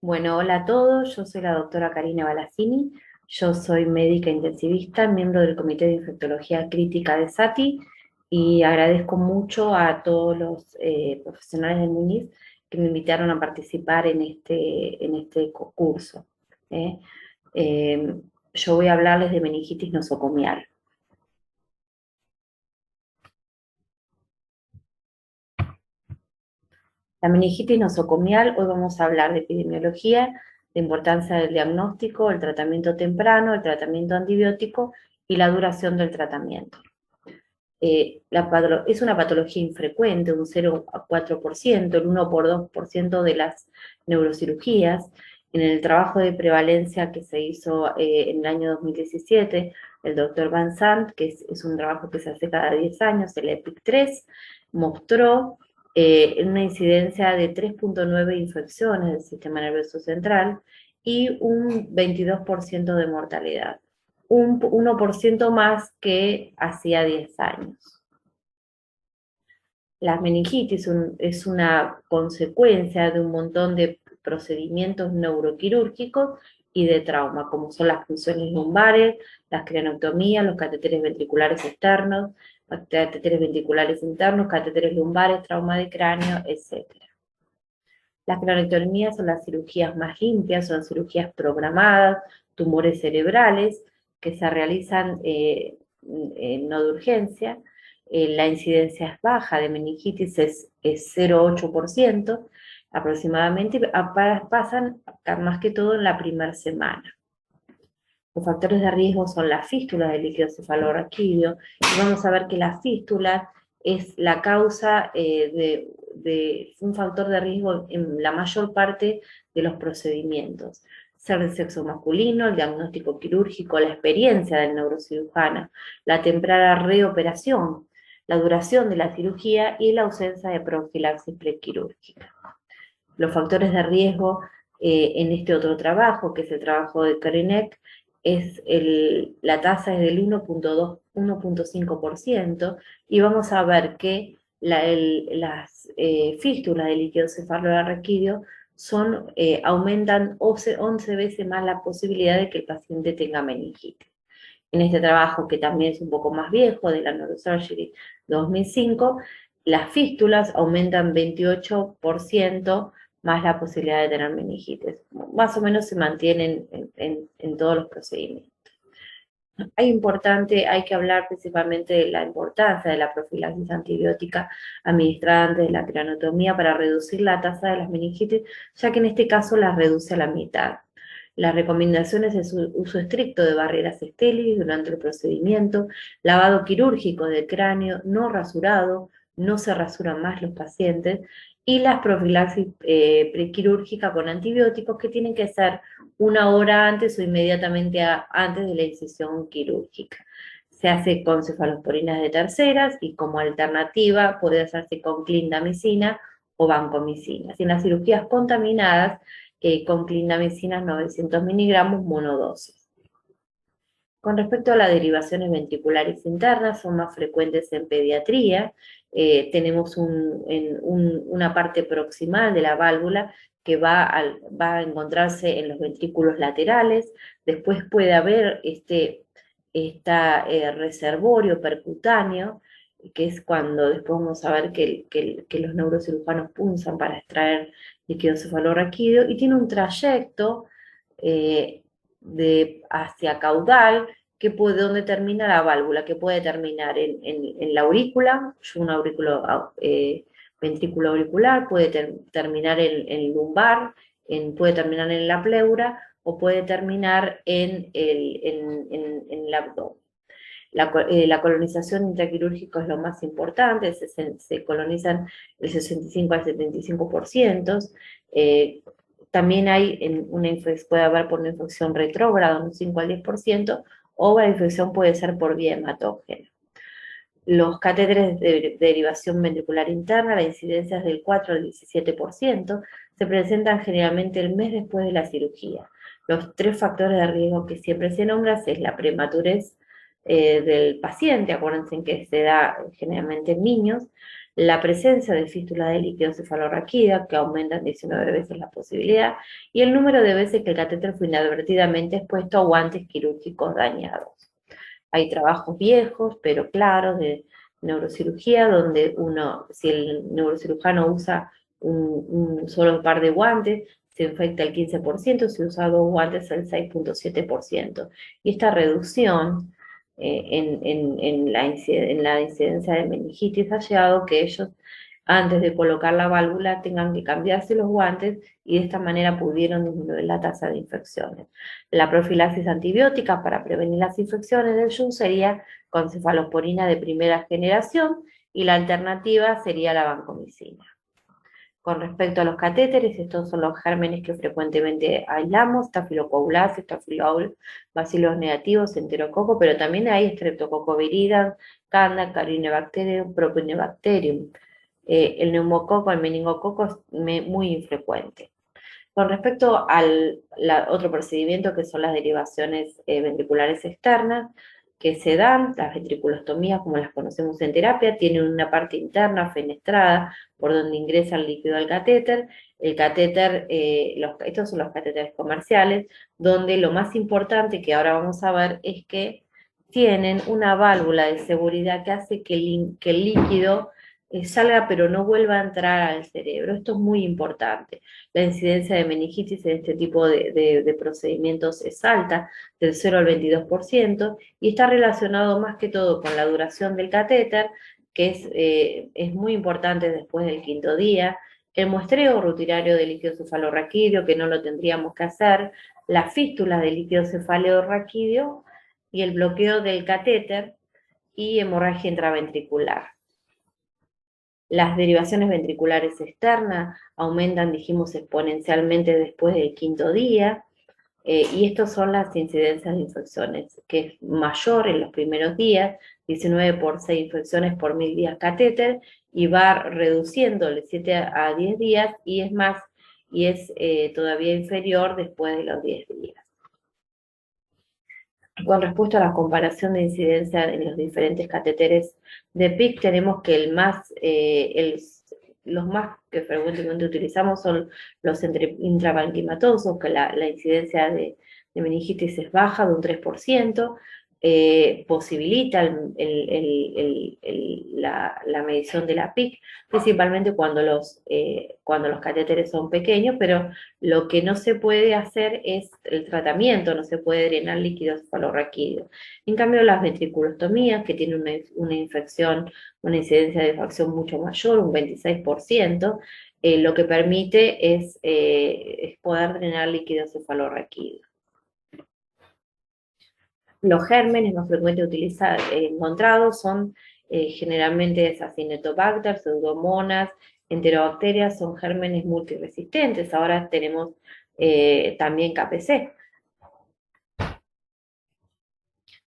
Bueno, hola a todos, yo soy la doctora Karina Balassini, yo soy médica intensivista, miembro del Comité de Infectología Crítica de SATI y agradezco mucho a todos los profesionales del MUNIS que me invitaron a participar en este curso. ¿eh? Eh, yo voy a hablarles de meningitis nosocomial. La meningitis nosocomial, hoy vamos a hablar de epidemiología, de importancia del diagnóstico, el tratamiento temprano, el tratamiento antibiótico y la duración del tratamiento. Es una patología infrecuente, un 0,4%, el 1 por 2% de las neurocirugías. En el trabajo de prevalencia que se hizo en el año 2017, el doctor Van Sant, que es un trabajo que se hace cada 10 años, el EPIC-3, mostró una incidencia de 3,9 infecciones del sistema nervioso central y un 22% de mortalidad, un 1% más que hacía 10 años. La meningitis es una consecuencia de un montón de procedimientos neuroquirúrgicos y de trauma, como son las punciones lumbares, las craniotomías, los catéteres ventriculares externos, catéteres ventriculares internos, catéteres lumbares, trauma de cráneo, etc. Las craniotomías son las cirugías más limpias, son cirugías programadas, tumores cerebrales que se realizan no de urgencia. La incidencia es baja de meningitis, es 0,8% aproximadamente, pasan más que todo en la primera semana. Los factores de riesgo son las fístulas del líquido cefalorraquídeo, y vamos a ver que la fístula es la causa de un factor de riesgo en la mayor parte de los procedimientos. Ser de sexo masculino, el diagnóstico quirúrgico, la experiencia del neurocirujano, la temprana reoperación, la duración de la cirugía y la ausencia de profilaxis prequirúrgica. Los factores de riesgo en este otro trabajo, que es el trabajo de Korinek, la tasa es del 1,5%, y vamos a ver que las fístulas del líquido cefalorraquídeo aumentan 11 veces más la posibilidad de que el paciente tenga meningitis. En este trabajo, que también es un poco más viejo, de la Neurosurgery 2005, las fístulas aumentan 28% más la posibilidad de tener meningitis. Más o menos se mantienen en todos los procedimientos. Hay que hablar principalmente de la importancia de la profilaxis antibiótica administrada antes de la craniotomía para reducir la tasa de las meningitis, ya que en este caso las reduce a la mitad. Las recomendaciones es uso estricto de barreras estériles durante el procedimiento, lavado quirúrgico del cráneo, no rasurado, no se rasuran más los pacientes, y las profilaxis prequirúrgica con antibióticos, que tienen que ser 1 hora antes o inmediatamente antes de la incisión quirúrgica. Se hace con cefalosporinas de terceras y como alternativa puede hacerse con clindamicina o vancomicina. Y en las cirugías contaminadas, con clindamicina 900 miligramos monodosis. Con respecto a las derivaciones ventriculares internas, son más frecuentes en pediatría. Tenemos una parte proximal de la válvula que va a encontrarse en los ventrículos laterales. Después puede haber este reservorio percutáneo, que es cuando después vamos a ver que los neurocirujanos punzan para extraer líquido cefalorraquídeo, y tiene un trayecto hacia caudal, donde termina la válvula, que puede terminar en la aurícula, ventrículo auricular, puede terminar en lumbar, puede terminar en la pleura, o puede terminar en el abdomen. La colonización intraquirúrgica es lo más importante, se colonizan el 65 al 75%. También puede haber por una infección retrógrada, un 5 al 10%, o la infección puede ser por vía hematógena. Los catéteres de derivación ventricular interna, la incidencia es del 4 al 17%, se presentan generalmente el mes después de la cirugía. Los 3 factores de riesgo que siempre se nombran es la prematurez del paciente, acuérdense que se da generalmente en niños, la presencia de fístula de líquido cefalorraquídeo, que aumentan 19 veces la posibilidad, y el número de veces que el catéter fue inadvertidamente expuesto a guantes quirúrgicos dañados. Hay trabajos viejos, pero claros, de neurocirugía, donde si el neurocirujano usa un solo par de guantes, se infecta el 15%, si usa dos guantes el 6,7%. Y esta reducción en la incidencia de meningitis ha llegado que ellos, antes de colocar la válvula, tengan que cambiarse los guantes y de esta manera pudieron disminuir la tasa de infecciones. La profilaxis antibiótica para prevenir las infecciones del SHUN sería con cefalosporina de primera generación y la alternativa sería la vancomicina. Con respecto a los catéteres, estos son los gérmenes que frecuentemente aislamos: Staphylococcus, bacilos negativos, enterococo, pero también hay Streptococcus viridans, Candida, Carinobacterium, Propionibacterium. El neumococo, el meningococo es muy infrecuente. Con respecto al otro procedimiento, que son las derivaciones ventriculares externas, que se dan, las ventriculostomías, como las conocemos en terapia, tienen una parte interna fenestrada por donde ingresa el líquido al catéter. El catéter, estos son los catéteres comerciales, donde lo más importante que ahora vamos a ver es que tienen una válvula de seguridad que hace que el líquido salga pero no vuelva a entrar al cerebro. Esto es muy importante. La incidencia de meningitis en este tipo de procedimientos es alta, del 0 al 22%, y está relacionado más que todo con la duración del catéter, que es muy importante después del quinto día, el muestreo rutinario de líquido cefalorraquídeo, que no lo tendríamos que hacer, las fístulas de líquido cefalorraquídeo y el bloqueo del catéter y hemorragia intraventricular. Las derivaciones ventriculares externas aumentan, dijimos, exponencialmente después del quinto día, y estas son las incidencias de infecciones, que es mayor en los primeros días, 19 por 6 infecciones por 1000 días catéter, y va reduciendo de 7 a 10 días, y es todavía inferior después de los 10 días. Con respecto a la comparación de incidencia en los diferentes catéteres de PIC, tenemos que los más que frecuentemente utilizamos son los intraparenquimatosos, que la incidencia de meningitis es baja, de un 3%, posibilita la medición de la PIC, principalmente cuando los catéteres son pequeños, pero lo que no se puede hacer es el tratamiento, no se puede drenar líquido cefalorraquídeo. En cambio, las ventriculostomías, que tienen una incidencia de infección mucho mayor, un 26%, lo que permite es poder drenar líquido cefalorraquídeo. Los gérmenes más frecuentes encontrados son generalmente Acinetobacter, Pseudomonas, Enterobacterias, son gérmenes multiresistentes. Ahora tenemos también KPC.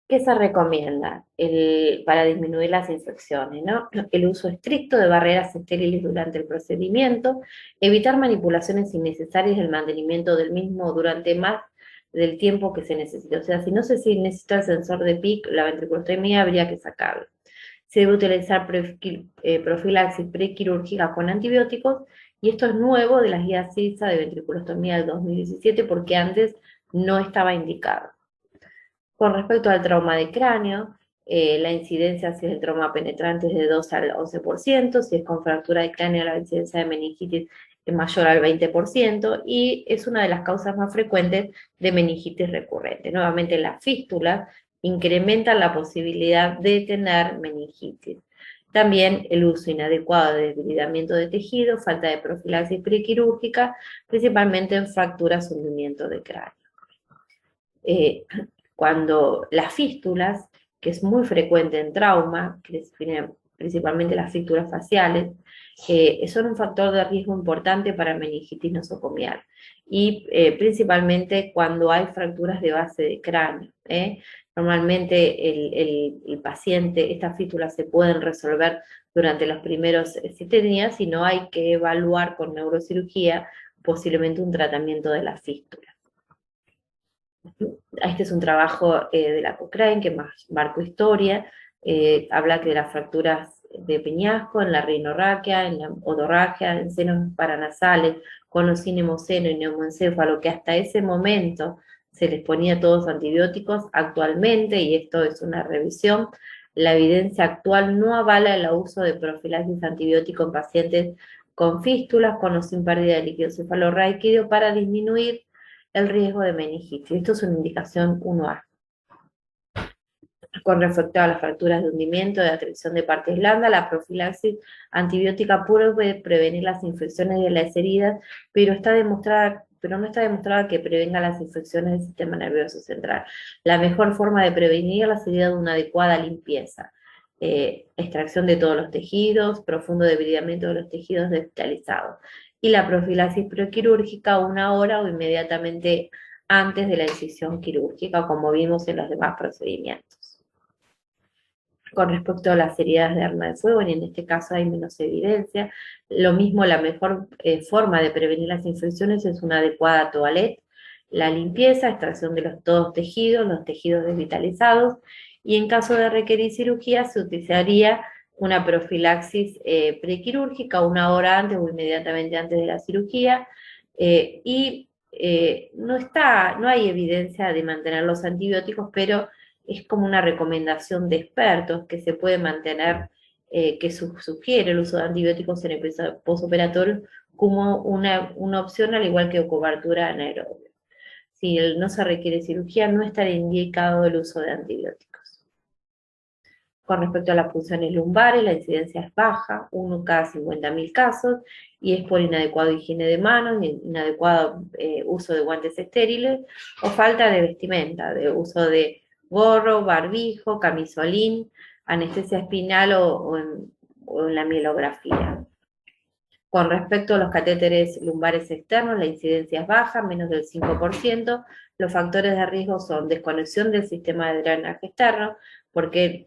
¿Qué se recomienda para disminuir las infecciones, ¿no? El uso estricto de barreras estériles durante el procedimiento, evitar manipulaciones innecesarias del mantenimiento del mismo durante más del tiempo que se necesita. O sea, si no se necesita el sensor de PIC, la ventriculostomía habría que sacarlo. Se debe utilizar profilaxis prequirúrgica con antibióticos, y esto es nuevo de las guías CIRSA de ventriculostomía del 2017, porque antes no estaba indicado. Con respecto al trauma de cráneo, la incidencia, si es el trauma penetrante, es de 2 al 11%, si es con fractura de cráneo, la incidencia de meningitis es mayor al 20%, y es una de las causas más frecuentes de meningitis recurrente. Nuevamente, las fístulas incrementan la posibilidad de tener meningitis. También el uso inadecuado de desbridamiento de tejido, falta de profilaxis prequirúrgica, principalmente en fracturas o hundimiento de cráneo. Cuando las fístulas, que es muy frecuente en trauma, principalmente las fístulas faciales, son un factor de riesgo importante para meningitis nosocomial, y principalmente cuando hay fracturas de base de cráneo. Normalmente el paciente, estas fístulas se pueden resolver durante los primeros 7 días, y no hay que evaluar con neurocirugía posiblemente un tratamiento de la fístula. Este es un trabajo de la Cochrane que marcó historia, habla que las fracturas de peñasco, en la rinorraquia, en la odorragia, en senos paranasales, con los cinemoceno y neumoencéfalo, que hasta ese momento se les ponía todos antibióticos. Actualmente, y esto es una revisión, la evidencia actual no avala el uso de profilaxis antibiótico en pacientes con fístulas, con o sin pérdida de líquido cefalorraquídeo, para disminuir el riesgo de meningitis. Esto es una indicación 1A. Con respecto a las fracturas de hundimiento, de atracción de partes blandas, la profilaxis antibiótica puede prevenir las infecciones de las heridas, pero no está demostrada que prevenga las infecciones del sistema nervioso central. La mejor forma de prevenirlas sería de una adecuada limpieza, extracción de todos los tejidos, profundo debilitamiento de los tejidos desvitalizados, y la profilaxis prequirúrgica 1 hora o inmediatamente antes de la incisión quirúrgica, como vimos en los demás procedimientos. Con respecto a las heridas de arma de fuego, y en este caso hay menos evidencia. Lo mismo, la mejor forma de prevenir las infecciones es una adecuada toalete, la limpieza, extracción de todos los tejidos desvitalizados, y en caso de requerir cirugía se utilizaría una profilaxis prequirúrgica 1 hora antes o inmediatamente antes de la cirugía, no hay evidencia de mantener los antibióticos, pero es como una recomendación de expertos que se puede mantener, que sugiere el uso de antibióticos en el postoperatorio como una opción, al igual que cobertura anaerobia. Si no se requiere cirugía, no estará indicado el uso de antibióticos. Con respecto a las punciones lumbares, la incidencia es baja, 1 cada 50.000 casos, y es por inadecuado higiene de manos, inadecuado uso de guantes estériles, o falta de vestimenta, de uso de gorro, barbijo, camisolín, anestesia espinal o en la mielografía. Con respecto a los catéteres lumbares externos, la incidencia es baja, menos del 5%. Los factores de riesgo son desconexión del sistema de drenaje externo, porque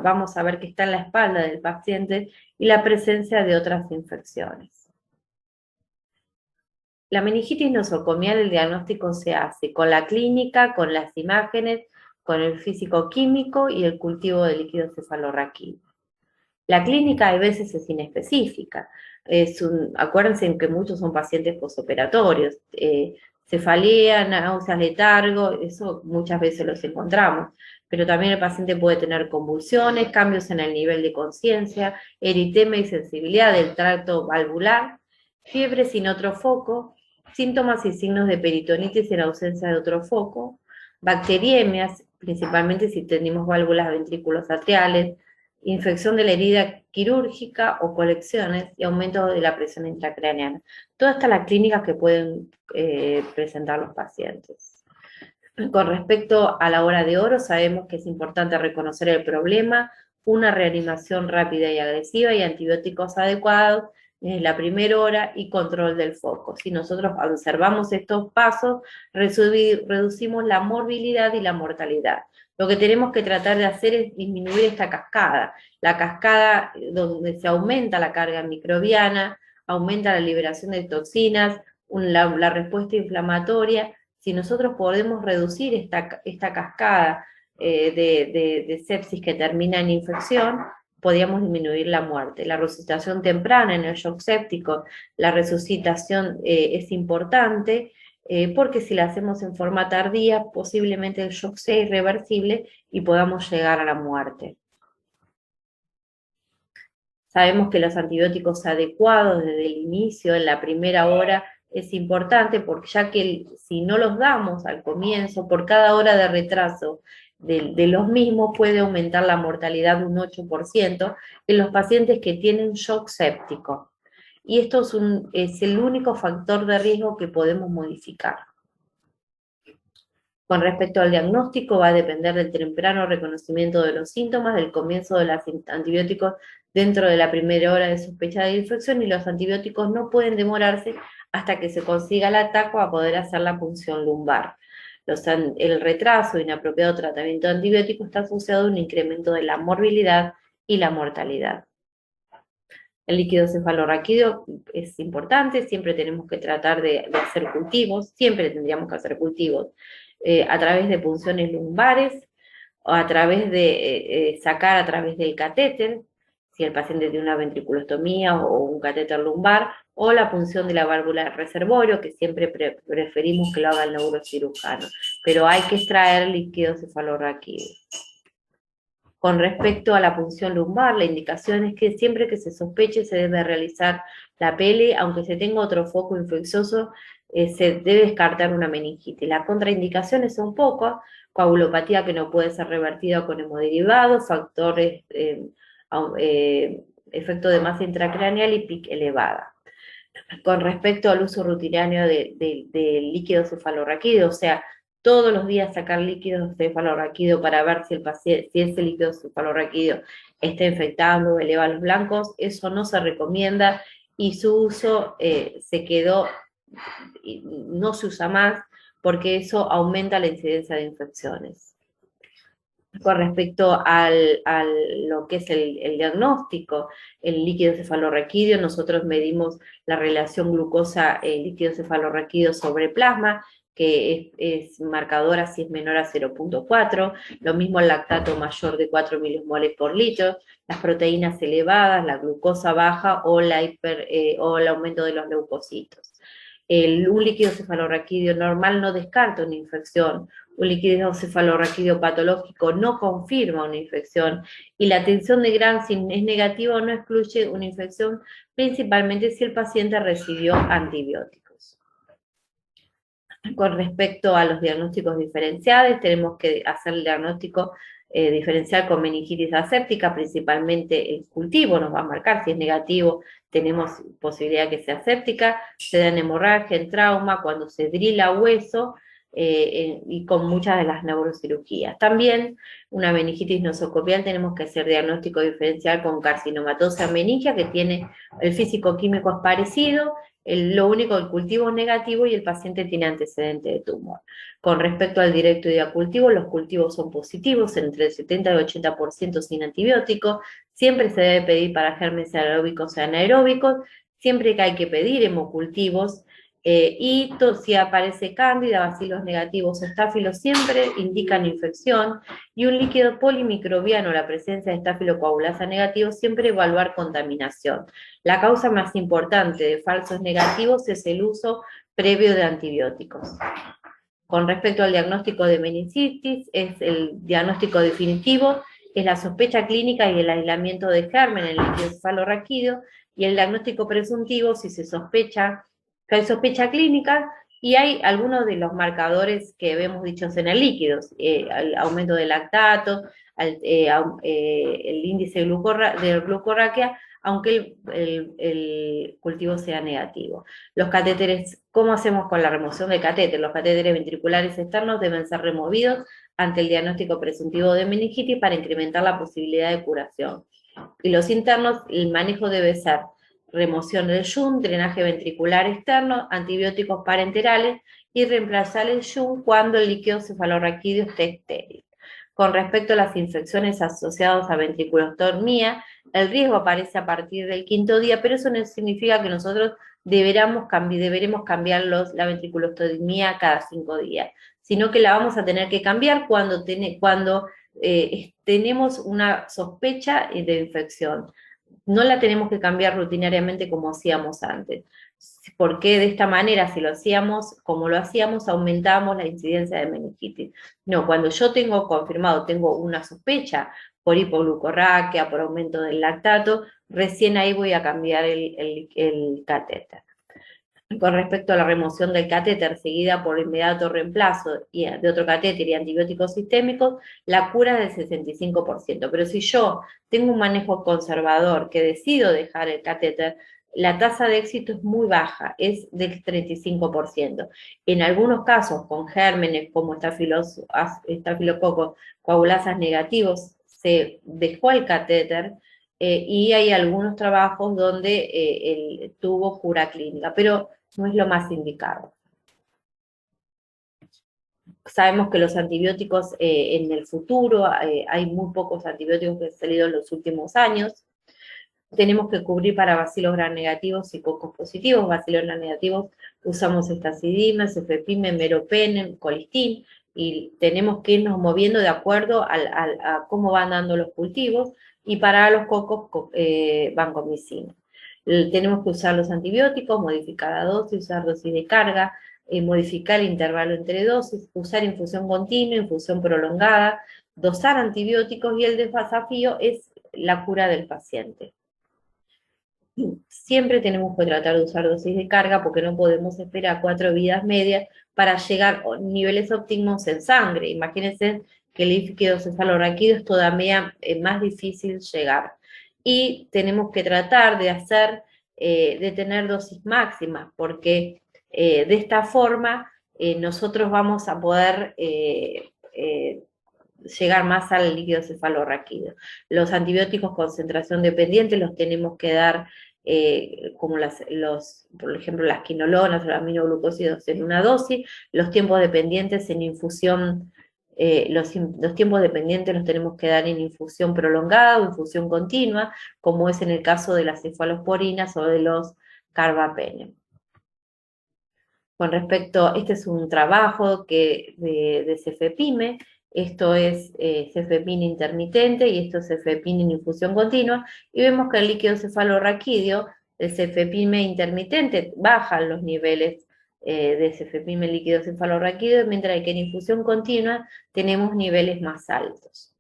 vamos a ver que está en la espalda del paciente, y la presencia de otras infecciones. La meningitis nosocomial, el diagnóstico se hace con la clínica, con las imágenes, con el físico-químico y el cultivo de líquido cefalorraquídeo. La clínica a veces es inespecífica. Acuérdense que muchos son pacientes posoperatorios, cefalea, náuseas, letargo, eso muchas veces los encontramos, pero también el paciente puede tener convulsiones, cambios en el nivel de conciencia, eritema y sensibilidad del tracto valvular, fiebre sin otro foco, síntomas y signos de peritonitis en ausencia de otro foco, bacteriemias, principalmente si tenemos válvulas ventrículos atriales, infección de la herida quirúrgica o colecciones, y aumento de la presión intracraneana. Todas estas las clínicas que pueden presentar los pacientes. Con respecto a la hora de oro, sabemos que es importante reconocer el problema, una reanimación rápida y agresiva y antibióticos adecuados en la primera hora y control del foco. Si nosotros observamos estos pasos, reducimos la morbilidad y la mortalidad. Lo que tenemos que tratar de hacer es disminuir esta cascada, la cascada donde se aumenta la carga microbiana, aumenta la liberación de toxinas, la respuesta inflamatoria. Si nosotros podemos reducir esta cascada de sepsis que termina en infección, podríamos disminuir la muerte. La resucitación temprana en el shock séptico, la resucitación es importante, porque si la hacemos en forma tardía, posiblemente el shock sea irreversible y podamos llegar a la muerte. Sabemos que los antibióticos adecuados desde el inicio, en la primera hora, es importante, porque ya que si no los damos al comienzo, por cada hora de retraso de los mismos puede aumentar la mortalidad un 8% en los pacientes que tienen shock séptico. Y esto es el único factor de riesgo que podemos modificar. Con respecto al diagnóstico, va a depender del temprano reconocimiento de los síntomas, del comienzo de los antibióticos dentro de la primera hora de sospecha de infección, y los antibióticos no pueden demorarse hasta que se consiga el ataque a poder hacer la punción lumbar. El retraso e inapropiado tratamiento de antibióticos está asociado a un incremento de la morbilidad y la mortalidad. El líquido cefalorraquídeo es importante, siempre tenemos que tratar de hacer cultivos, siempre tendríamos que hacer cultivos, a través de punciones lumbares, o a través de sacar a través del catéter. si el paciente tiene una ventriculostomía o un catéter lumbar, o la punción de la válvula de reservorio, que siempre preferimos que lo haga el neurocirujano, pero hay que extraer líquido cefalorraquídeo. Con respecto a la punción lumbar, la indicación es que siempre que se sospeche se debe realizar la PL, aunque se tenga otro foco infeccioso, se debe descartar una meningitis. Las contraindicaciones son pocas: coagulopatía que no puede ser revertida con hemoderivados, factores, efecto de masa intracraneal y PIC elevada. Con respecto al uso rutinario del líquido cefalorraquídeo, o sea, todos los días sacar líquido cefalorraquídeo para ver si si ese líquido cefalorraquídeo está infectando o eleva los blancos, eso no se recomienda, y su uso no se usa más, porque eso aumenta la incidencia de infecciones. Con respecto a lo que es el diagnóstico, el líquido cefalorraquídeo, nosotros medimos la relación glucosa-líquido cefalorraquídeo sobre plasma, que es marcadora si es menor a 0,4, lo mismo el lactato mayor de 4 milimoles por litro, las proteínas elevadas, la glucosa baja o el aumento de los leucocitos. Un líquido cefalorraquídeo normal no descarta una infección, un líquido cefalorraquídeo patológico no confirma una infección, y la tensión de Gram, si es negativo, no excluye una infección, principalmente si el paciente recibió antibióticos. Con respecto a los diagnósticos diferenciales, tenemos que hacer el diagnóstico diferencial con meningitis aséptica, principalmente el cultivo nos va a marcar si es negativo, tenemos posibilidad que sea aséptica, se da en hemorragia, en trauma, cuando se drila hueso, y con muchas de las neurocirugías. También una meningitis nosocopial tenemos que hacer diagnóstico diferencial con carcinomatosa meningia, que tiene el físico-químico es parecido, lo único, el cultivo es negativo y el paciente tiene antecedente de tumor. Con respecto al directo y a cultivo, los cultivos son positivos, entre el 70 y el 80% sin antibióticos, siempre se debe pedir para gérmenes aeróbicos y anaeróbicos, siempre que hay que pedir hemocultivos, y si aparece cándida, bacilos negativos o estáfilos, siempre indican infección, y un líquido polimicrobiano, la presencia de estafilocoagulasa negativo, siempre evaluar contaminación. La causa más importante de falsos negativos es el uso previo de antibióticos. Con respecto al diagnóstico de meningitis, es el diagnóstico definitivo, es la sospecha clínica y el aislamiento de germen en el líquido cefalorraquídeo, y el diagnóstico presuntivo, si se sospecha que hay sospecha clínica, y hay algunos de los marcadores que vemos dichos en el líquido, el aumento del lactato, el índice de glucorraquia, aunque el cultivo sea negativo. Los catéteres, ¿cómo hacemos con la remoción del catéter? Los catéteres ventriculares externos deben ser removidos ante el diagnóstico presuntivo de meningitis para incrementar la posibilidad de curación. Y los internos, el manejo debe ser remoción del shunt, drenaje ventricular externo, antibióticos parenterales, y reemplazar el shunt cuando el líquido cefalorraquídeo esté estéril. Con respecto a las infecciones asociadas a ventriculostomía, el riesgo aparece a partir del 5.º día, pero eso no significa que nosotros deberemos cambiar la ventriculostomía cada 5 días, sino que la vamos a tener que cambiar cuando tenemos una sospecha de infección. No la tenemos que cambiar rutinariamente como hacíamos antes, porque de esta manera, si lo hacíamos como lo hacíamos, aumentamos la incidencia de meningitis. No, cuando yo tengo confirmado, tengo una sospecha por hipoglucorraquia, por aumento del lactato, recién ahí voy a cambiar el catéter. Con respecto a la remoción del catéter seguida por inmediato reemplazo de otro catéter y antibióticos sistémicos, la cura es del 65%. Pero si yo tengo un manejo conservador que decido dejar el catéter, la tasa de éxito es muy baja, es del 35%. En algunos casos, con gérmenes como estafilococos coagulasas negativos, se dejó el catéter, y hay algunos trabajos donde tuvo cura clínica, pero no es lo más indicado. Sabemos que los antibióticos en el futuro, hay muy pocos antibióticos que han salido en los últimos años. Tenemos que cubrir para bacilos gram negativos y cocos positivos. Bacilos gram negativos usamos estacidima, cefepime, meropenem, colistin, y tenemos que irnos moviendo de acuerdo a cómo van dando los cultivos, y para los cocos vancomicina. Tenemos que usar los antibióticos, modificar la dosis, usar dosis de carga, modificar el intervalo entre dosis, usar infusión continua, infusión prolongada, dosar antibióticos, y el desafío es la cura del paciente. Siempre tenemos que tratar de usar dosis de carga porque no podemos esperar 4 vidas medias para llegar a niveles óptimos en sangre. Imagínense que el líquido cefalorraquídeo es todavía más difícil llegar. Y tenemos que tratar de de tener dosis máximas, porque de esta forma nosotros vamos a poder llegar más al líquido cefalorraquídeo. Los antibióticos concentración dependiente los tenemos que dar como por ejemplo, las quinolonas o los aminoglucósidos en una dosis, los tiempos dependientes en infusión, los tiempos dependientes los tenemos que dar en infusión prolongada o infusión continua, como es en el caso de las cefalosporinas o de los carbapenem. Con respecto, este es un trabajo de cefepime, esto es cefepime intermitente y esto es cefepime en infusión continua, y vemos que el líquido cefalorraquídeo, el cefepime intermitente, baja los niveles de cefepime líquido cefalorraquídeo, mientras que en infusión continua tenemos niveles más altos.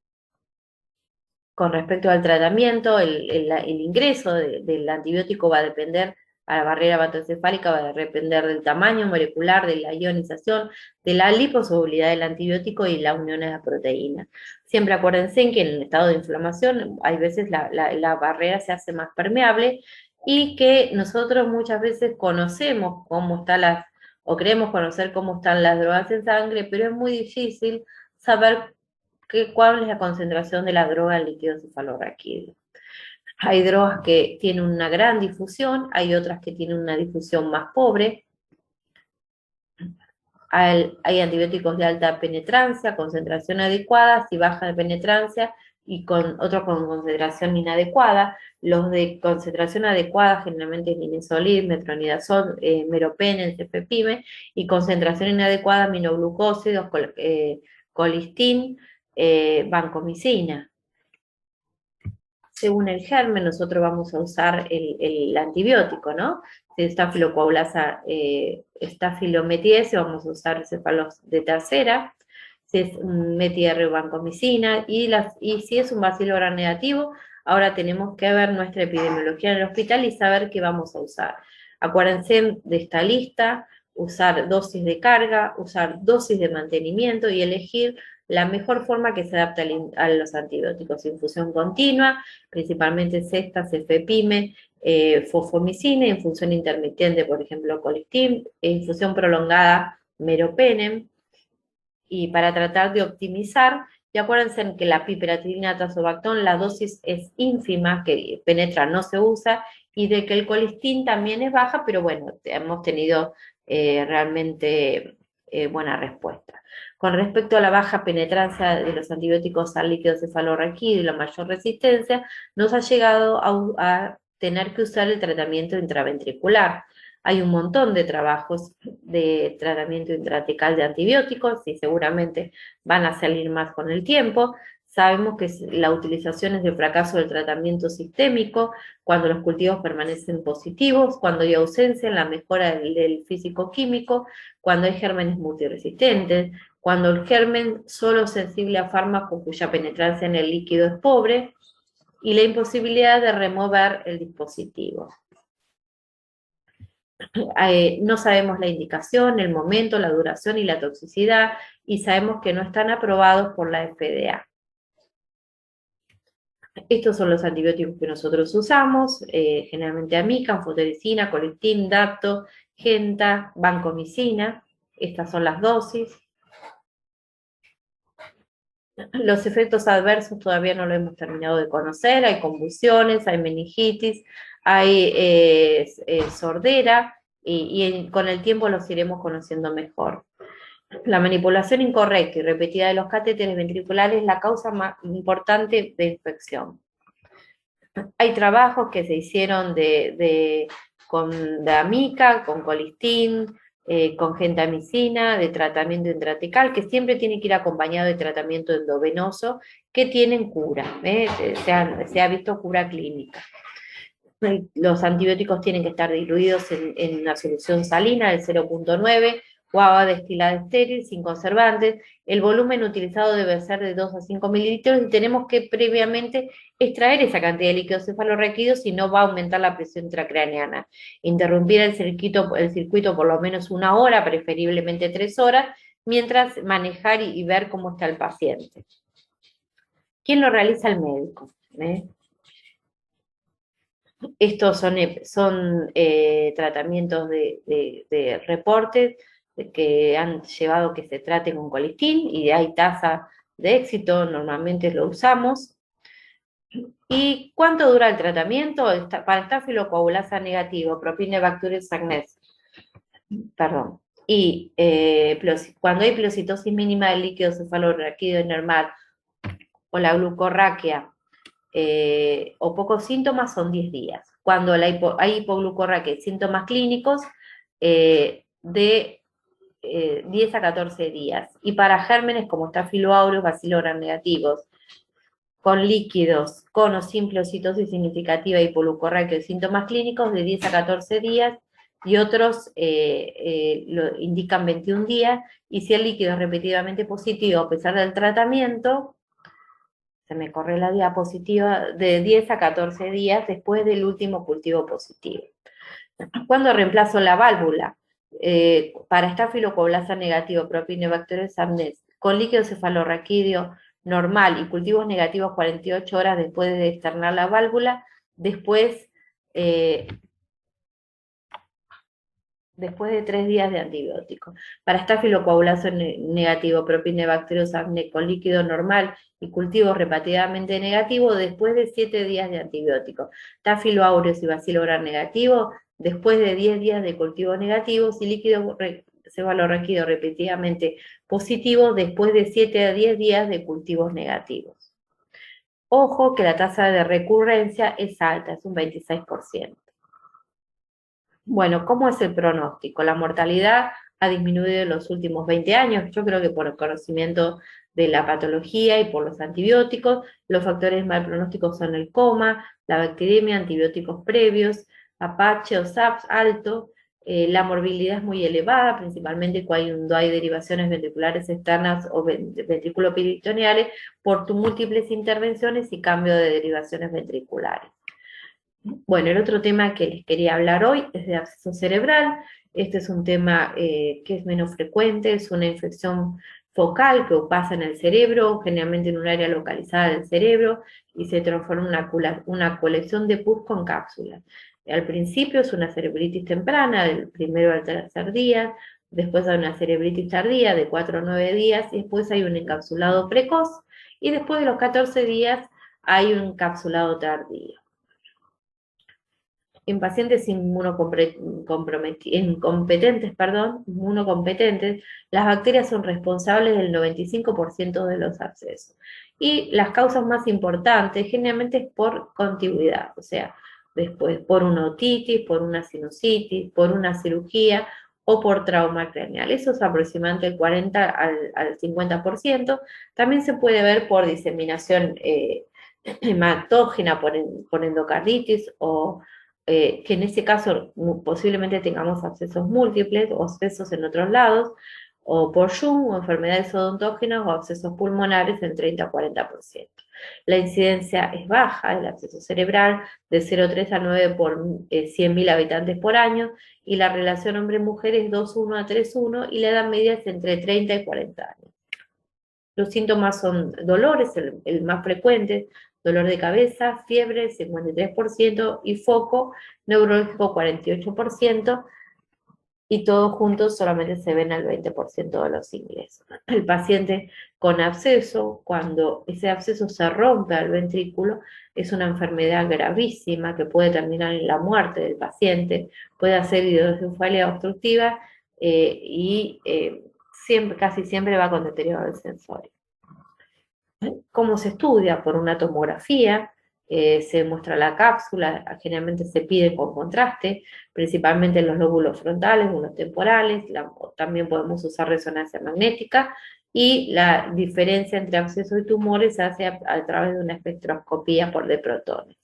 Con respecto al tratamiento, el ingreso del antibiótico va a depender, a la barrera hematoencefálica va a depender del tamaño molecular, de la ionización, de la liposolubilidad del antibiótico y la unión a la proteína. Siempre acuérdense que en el estado de inflamación hay veces la barrera se hace más permeable y que nosotros muchas veces conocemos cómo están o creemos conocer cómo están las drogas en sangre, pero es muy difícil saber cuál es la concentración de la droga en líquido cefalorraquídeo. Hay drogas que tienen una gran difusión, hay otras que tienen una difusión más pobre. Hay antibióticos de alta penetrancia, concentración adecuada, si baja de penetrancia, y otros con concentración inadecuada. Los de concentración adecuada generalmente es linezolid, metronidazol, meropenem, cefepime, y concentración inadecuada, aminoglucósidos, colistin, vancomicina. Según el germen, nosotros vamos a usar el antibiótico, ¿no? Si es estafilocoagulasa, estafilometies, vamos a usar cefalos de tercera. Si es METR vancomicina, y si es un bacilo gram negativo, ahora tenemos que ver nuestra epidemiología en el hospital y saber qué vamos a usar. Acuérdense de esta lista, usar dosis de carga, usar dosis de mantenimiento y elegir la mejor forma que se adapte a los antibióticos. Infusión continua, principalmente cesta, cefepime, fosfomicina, infusión intermitente, por ejemplo, colistin, infusión prolongada, meropenem, y para tratar de optimizar, y acuérdense que la piperacillina tazobactón, la dosis es ínfima, que penetra, no se usa, y de que el colistin también es baja, pero bueno, hemos tenido realmente buena respuesta. Con respecto a la baja penetrancia de los antibióticos al líquido cefalorraquídeo y la mayor resistencia, nos ha llegado a tener que usar el tratamiento intraventricular. Hay un montón de trabajos de tratamiento intratecal de antibióticos y seguramente van a salir más con el tiempo. Sabemos que la utilización es de fracaso del tratamiento sistémico, cuando los cultivos permanecen positivos, cuando hay ausencia en la mejora del físico-químico, cuando hay gérmenes multiresistentes, cuando el germen solo es sensible a fármacos cuya penetrancia en el líquido es pobre, y la imposibilidad de remover el dispositivo. No sabemos la indicación, el momento, la duración y la toxicidad, y sabemos que no están aprobados por la FDA. Estos son los antibióticos que nosotros usamos, generalmente amica, anfotericina, colistin, dapto, genta, vancomicina. Estas son las dosis. Los efectos adversos todavía no lo hemos terminado de conocer, hay convulsiones, hay meningitis, hay sordera, y con el tiempo los iremos conociendo mejor. La manipulación incorrecta y repetida de los catéteres ventriculares es la causa más importante de infección. Hay trabajos que se hicieron de amica, con colistin, con gentamicina, de tratamiento intratecal, que siempre tiene que ir acompañado de tratamiento endovenoso, que tienen cura, se ha visto cura clínica. Los antibióticos tienen que estar diluidos en una solución salina del 0,9 o agua destilada estéril, sin conservantes. El volumen utilizado debe ser de 2 a 5 mililitros y tenemos que previamente extraer esa cantidad de líquido cefalorraquídeo, si no va a aumentar la presión intracraneana. Interrumpir el circuito por lo menos 1 hora, preferiblemente 3 horas, mientras manejar y ver cómo está el paciente. ¿Quién lo realiza? El médico. Estos son tratamientos de reportes que han llevado que se trate con colistin y hay tasa de éxito, normalmente lo usamos. ¿Y cuánto dura el tratamiento? Para estafilocoagulasa negativo, Propionibacterium sagnes, perdón. Y cuando hay pleocitosis mínima del líquido cefalorraquídeo normal o la glucorraquia, o pocos síntomas, son 10 días. Cuando hay hipoglucorraquia y síntomas clínicos, de 10 a 14 días. Y para gérmenes como Staphylo aureus, Bacillus gram negativos, con líquidos, con o sin pleocitosis significativa y hipoglucorraquia y síntomas clínicos, de 10 a 14 días, y otros lo indican 21 días, y si el líquido es repetidamente positivo a pesar del tratamiento, se me corre la diapositiva, de 10 a 14 días después del último cultivo positivo. ¿Cuándo reemplazo la válvula? Para estafilocoagulasa negativo, Propionibacterium sagnes, con líquido cefalorraquídeo normal y cultivos negativos 48 horas después de externar la válvula, después de 3 días de antibiótico. Para estafilocoagulación negativo, Propionibacterium sagnes con líquido normal y cultivos repetidamente negativos, después de 7 días de antibiótico. Staphylo aureus y Bacillus gram negativo, después de 10 días de cultivos negativos, y líquido cefalorraquídeo repetidamente positivo, después de 7 a 10 días de cultivos negativos. Ojo que la tasa de recurrencia es alta, es un 26%. Bueno, ¿cómo es el pronóstico? La mortalidad ha disminuido en los últimos 20 años, yo creo que por el conocimiento de la patología y por los antibióticos. Los factores mal pronósticos son el coma, la bacteriemia, antibióticos previos, Apache o SAPS alto, la morbilidad es muy elevada, principalmente cuando hay derivaciones ventriculares externas o ventriculoperitoneales por múltiples intervenciones y cambio de derivaciones ventriculares. Bueno, el otro tema que les quería hablar hoy es de absceso cerebral. Este es un tema que es menos frecuente, es una infección focal que pasa en el cerebro, generalmente en un área localizada del cerebro, y se transforma en una colección de pus con cápsulas. Al principio es una cerebritis temprana, del primero al tercer día, después hay una cerebritis tardía de 4 a 9 días, y después hay un encapsulado precoz, y después de los 14 días hay un encapsulado tardío. En pacientes inmunocompetentes, las bacterias son responsables del 95% de los abscesos. Y las causas más importantes generalmente es por contigüidad, o sea, después por una otitis, por una sinusitis, por una cirugía o por trauma craneal. Eso es aproximadamente el 40 al 50%. También se puede ver por diseminación hematógena, por endocarditis, o que en ese caso posiblemente tengamos abscesos múltiples o abscesos en otros lados, o por Jung, o enfermedades odontógenas o abscesos pulmonares en 30 a 40%. La incidencia es baja del absceso cerebral, de 0,3 a 9 por 100.000 habitantes por año, y la relación hombre-mujer es 2,1 a 3,1, y la edad media es entre 30 y 40 años. Los síntomas son dolores, el más frecuente, dolor de cabeza, fiebre, 53%, y foco neurológico, 48%, y todos juntos solamente se ven al 20% de los ingresos. El paciente con absceso, cuando ese absceso se rompe al ventrículo, es una enfermedad gravísima que puede terminar en la muerte del paciente, puede hacer hidrocefalia obstructiva, y casi siempre va con deterioro del sensorio. ¿Cómo se estudia? Por una tomografía. se muestra la cápsula, generalmente se pide con contraste, principalmente en los lóbulos frontales o los temporales, también podemos usar resonancia magnética, y la diferencia entre absceso y tumores se hace a través de una espectroscopía de protones.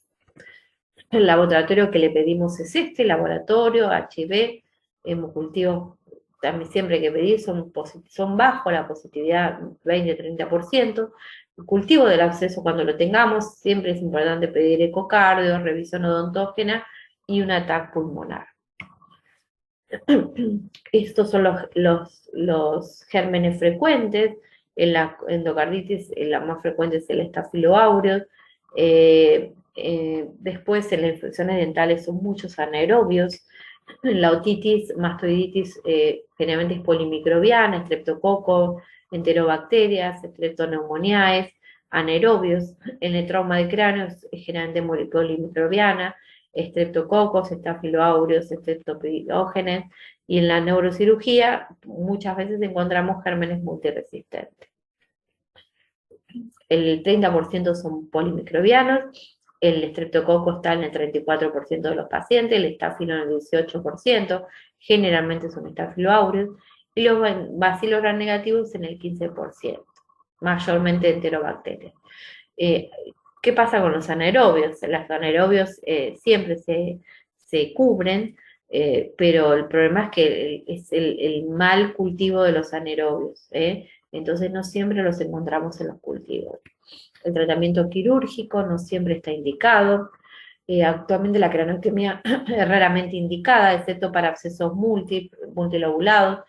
El laboratorio que le pedimos es este, laboratorio HIV, hemocultivos también siempre que pedir son bajo la positividad 20-30%. El cultivo del absceso cuando lo tengamos, siempre es importante pedir ecocardio, revisión odontógena y un ataque pulmonar. Estos son los gérmenes frecuentes. En la endocarditis la más frecuente es el estafiloaureus. Después en las infecciones dentales son muchos anaerobios. La otitis, mastoiditis, generalmente es polimicrobiana, estreptococo, enterobacterias, streptoneumoniae, anaerobios. En el trauma de cráneo es generalmente polimicrobiana, estreptococos, estafiloaureus, estreptopidógenes, y en la neurocirugía muchas veces encontramos gérmenes multiresistentes. El 30% son polimicrobianos, el estreptococo está en el 34% de los pacientes, el estafilo en el 18%, generalmente son estafiloaureus, y los bacilos gram negativos en el 15%, mayormente enterobacterias. ¿Qué pasa con los anaerobios? Los anaerobios siempre se cubren, pero el problema es que es el mal cultivo de los anaerobios, entonces no siempre los encontramos en los cultivos. El tratamiento quirúrgico no siempre está indicado. Actualmente la craniotomía es raramente indicada, excepto para abscesos multilobulados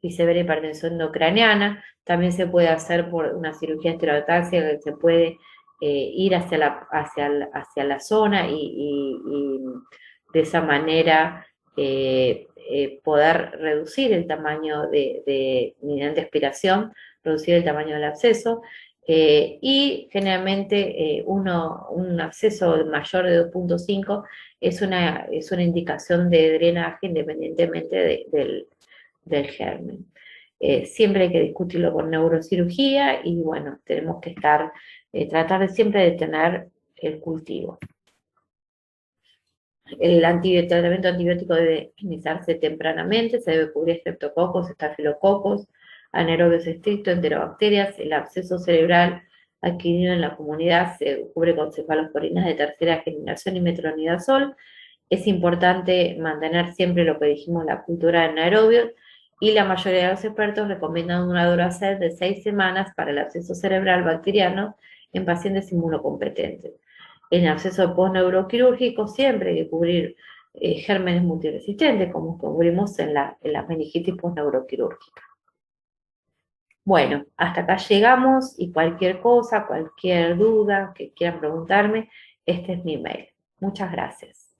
y severa hipertensión endocraniana. También se puede hacer por una cirugía esterotaxia, que se puede ir hacia la zona y de esa manera poder reducir el tamaño mediante aspiración, reducir el tamaño del absceso. Y generalmente un absceso mayor de 2,5 es una indicación de drenaje independientemente del germen. Siempre hay que discutirlo con neurocirugía y bueno, tenemos que tratar de siempre de tener el cultivo. El tratamiento antibiótico debe iniciarse tempranamente, se debe cubrir estreptococos, estafilococos, anaerobios estrictos, enterobacterias. El absceso cerebral adquirido en la comunidad se cubre con cefalosporinas de tercera generación y metronidazol. Es importante mantener siempre lo que dijimos, la cultura de anaerobios, y la mayoría de los expertos recomiendan una duración de 6 semanas para el absceso cerebral bacteriano en pacientes inmunocompetentes. En absceso postneuroquirúrgico siempre hay que cubrir gérmenes multiresistentes, como cubrimos en la meningitis postneuroquirúrgica. Bueno, hasta acá llegamos y cualquier cosa, cualquier duda que quieran preguntarme, este es mi mail. Muchas gracias.